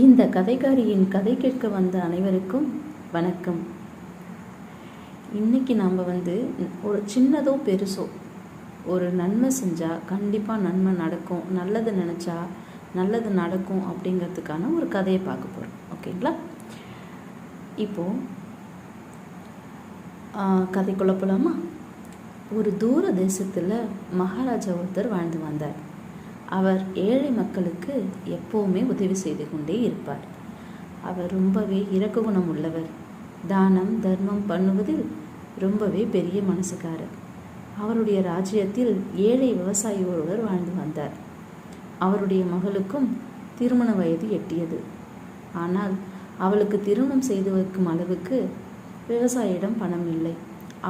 இந்த கதைக்காரியின் கதை கேட்க வந்த அனைவருக்கும் வணக்கம். இன்னைக்கு நாம் ஒரு சின்னதோ பெருசோ ஒரு நன்மை செஞ்சால் கண்டிப்பாக நன்மை நடக்கும், நல்லது நினச்சா நல்லது நடக்கும் அப்படிங்கிறதுக்கான ஒரு கதையை பார்க்க போகிறோம். ஓகேங்களா? இப்போது கதைக்குள்ள போகலாமா? ஒரு தூர தேசத்தில் மகாராஜா ஒருத்தர் வாழ்ந்து வந்தார். அவர் ஏழை மக்களுக்கு எப்போவுமே உதவி செய்து கொண்டே இருப்பார். அவர் ரொம்பவே இரக்க குணம் உள்ளவர். தானம் தர்மம் பண்ணுவதில் ரொம்பவே பெரிய மனசுக்காரர். அவருடைய ராஜ்யத்தில் ஏழை விவசாயி ஒருவர் வாழ்ந்து வந்தார். அவருடைய மகளுக்கும் திருமண வயது எட்டியது. ஆனால் அவளுக்கு திருமணம் செய்து வைக்கும் அளவுக்கு விவசாயியிடம் பணம் இல்லை.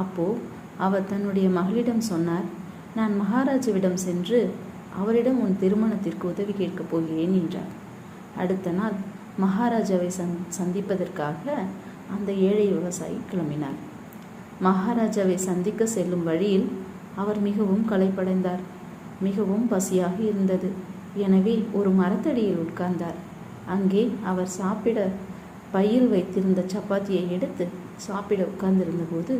அப்போது அவர் தன்னுடைய மகளிடம் சொன்னார், நான் மகாராஜாவிடம் சென்று அவரிடம் உன் திருமணத்திற்கு உதவி கேட்கப் போகிறேன் என்றார். அடுத்த நாள் மகாராஜாவை சந்திப்பதற்காக அந்த ஏழை விவசாயி கிளம்பினார். மகாராஜாவை சந்திக்க செல்லும் வழியில் அவர் மிகவும் களைப்படைந்தார். மிகவும் பசியாக இருந்தது. எனவே ஒரு மரத்தடியில் உட்கார்ந்தார். அங்கே அவர் சாப்பிட பையில் வைத்திருந்த சப்பாத்தியை எடுத்து சாப்பிட உட்கார்ந்திருந்த போது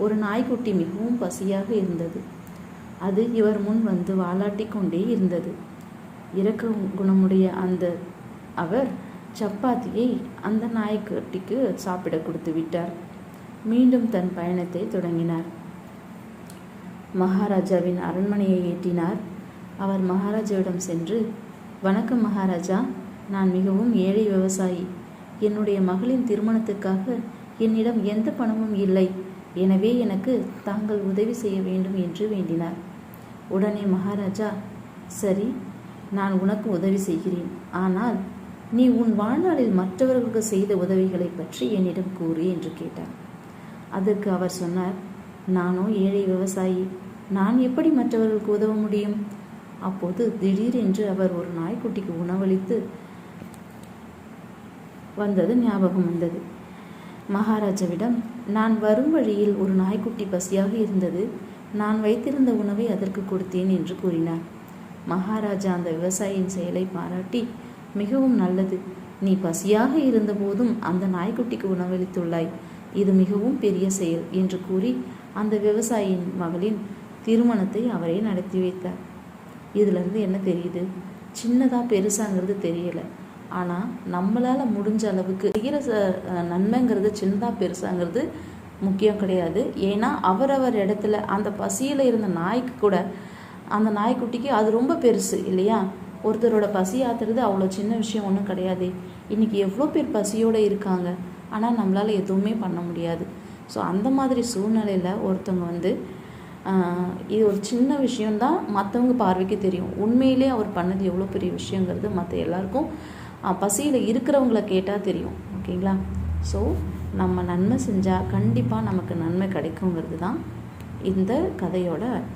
ஒரு நாய்க்குட்டி மிகவும் பசியாக இருந்தது. அது இவர் முன் வந்து வாலாட்டி கொண்டே இருந்தது. இரக்க குணமுடைய அவர் சப்பாத்தியை அந்த நாய்க்குட்டிக்கு சாப்பிட கொடுத்து விட்டார். மீண்டும் தன் பயணத்தை தொடங்கினார். மகாராஜாவின் அரண்மனையை எட்டினார். அவர் மகாராஜாவிடம் சென்று, வணக்கம் மகாராஜா, நான் மிகவும் ஏழை விவசாயி. என்னுடைய மகளின் திருமணத்துக்காக என்னிடம் எந்த பணமும் இல்லை. எனவே எனக்கு தாங்கள் உதவி செய்ய வேண்டும் என்று வேண்டினார். உடனே மகாராஜா, சரி, நான் உனக்கு உதவி செய்கிறேன். ஆனால் நீ உன் வாழ்நாளில் மற்றவர்களுக்கு செய்த உதவிகளை பற்றி என்னிடம் கூறு என்று கேட்டார். அதற்கு அவர் சொன்னார், நானோ ஏழை விவசாயி, நான் எப்படி மற்றவர்களுக்கு உதவ முடியும்? அப்போது திடீரென்று அவர் ஒரு நாய்க்குட்டிக்கு உணவளித்து வந்தது ஞாபகம் வந்தது. மகாராஜாவிடம், நான் வரும் வழியில் ஒரு நாய்க்குட்டி பசியாக இருந்தது. நான் வைத்திருந்த உணவை அதற்கு கொடுத்தேன் என்று கூறினார். மகாராஜா அந்த விவசாயியின் செயலை பாராட்டி, மிகவும் நல்லது, நீ பசியாக இருந்த போதும் அந்த நாய்க்குட்டிக்கு உணவளித்துள்ளாய். இது மிகவும் பெரிய செயல் என்று கூறி அந்த விவசாயியின் மகளின் திருமணத்தை அவரே நடத்தி வைத்தார். இதிலிருந்து என்ன தெரியுது? சின்னதா பெருசாங்கிறது தெரியல, ஆனால் நம்மளால் முடிஞ்ச அளவுக்கு செய்கிற நன்மைங்கிறது சின்னதாக பெருசாங்கிறது முக்கியம் கிடையாது. ஏன்னா அவரவர் இடத்துல அந்த பசியில் இருந்த நாய்க்கு கூட, அந்த நாய்க்குட்டிக்கு அது ரொம்ப பெருசு இல்லையா? ஒருத்தரோட பசி ஆத்துறது அவ்வளோ சின்ன விஷயம் ஒன்றும் கிடையாது. இன்றைக்கி எவ்வளோ பேர் பசியோடு இருக்காங்க, ஆனால் நம்மளால் எதுவுமே பண்ண முடியாது. ஸோ அந்த மாதிரி சூழ்நிலையில் ஒருத்தவங்க இது ஒரு சின்ன விஷயந்தான் மற்றவங்க பார்வைக்கு தெரியும். உண்மையிலே அவர் பண்ணது எவ்வளோ பெரிய விஷயங்கிறது மற்ற எல்லாருக்கும் பசியில் இருக்கிறவங்கள கேட்டால் தெரியும். ஓகேங்களா? ஸோ நம்ம நன்மை செஞ்சால் கண்டிப்பாக நமக்கு நன்மை கிடைக்குங்கிறது தான் இந்த கதையோட அர்த்தம்.